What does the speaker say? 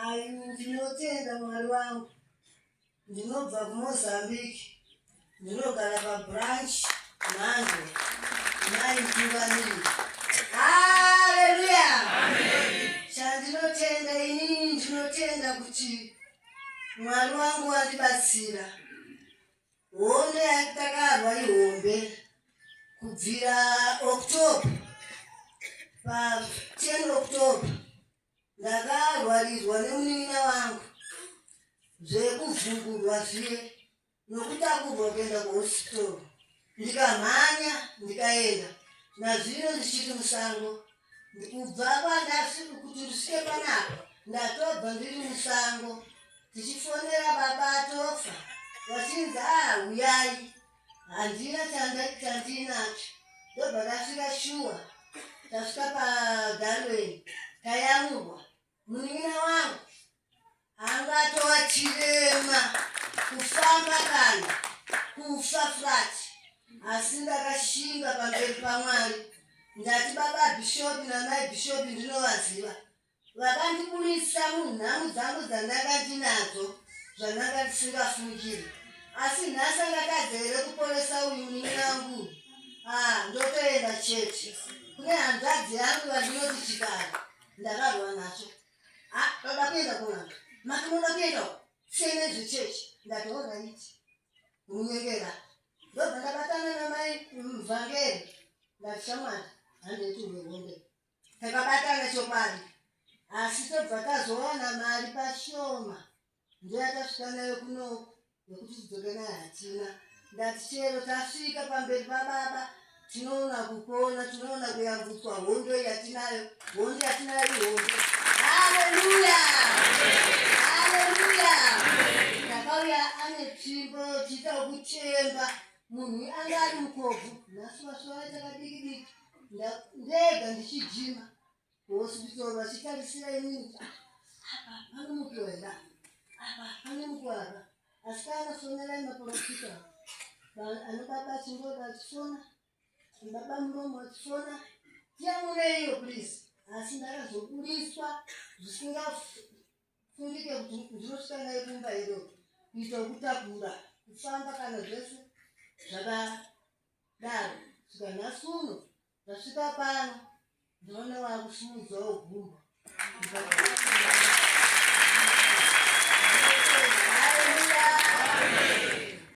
Ai, ndinotenda Mwari wangu. Ndinobva kuMozambique. Ndinogara pabranch Mhando. Mai Mtungamiri. Haleluya. Chandinotenda inini ndinotenda kuti Mwari wangu wandibatsira. Honde yatakarwa ihombe kubvira October. Pa 10 October ndakarwarirwa nemunina wangu zvekuvhungurwa zviye nokutakurwa kuenda kuhospital. Ndikamhanya ndikaenda nazvino ndichiri musango. Kubva pandasvika kuti ndisvike panapa ndatobva ndiri musango tichifonera baba atofa vachinzi uyai handina chandinacho. Ndobva ndasvika shuwa tasvika paDarwin tayamurwa. Munina wangu angatova chirema kufamba kana kufa flat, asi ndakashinga pamberi paMwari ndati baba bishopi namai bishopi ndinovaziva vakandibudisa munhamu dzangu dzandanga ndinadzo zvandanga ndisingafungiri, asi nhasi ndakadzere kuporesa uyu munina wangu. Ndotoenda chechi kune hanzvadzi yangu vandinoti chikara ndakarwa nacho. Toda kuenda kunanga makinoda kuenda sene zvechechi ndati oraiti munyengera. Ndobva ndabatana namai mvhangeri ndati shamwari handeti urehombe takabatana chokwadi, asi tobva tazowana mari pashoma ndoyatasvika nayo kunoku yokuti tidzoke nayo hatina. Ndati chero tasvika pamberi pababa tinoona kupona, tinoona kuyambutswa hondo yatinayo. Hondo yatinayo ihombe. Haleluya. Haleluya. Ndakauya ane tsvimbo tiita kuchemba munhu anga ari mukobvu nasuwasuwa takadiki diki ndega ndichijima kuhospital vachitarisira inini apa panomukiwa here apa panomukiwa apa, asi kaanafonerai maprofita anobaba achingoda achifona baba muromo achifona tiamureiyo please, asi ndakazobudiswa zvisingafungike kuti ndinosvika nayo kumba iro kuita kutakura kufamba kana zvese zvakadaro. Svika nhasi uno ndasvika pano ndinoona wakusumudzawo gumba.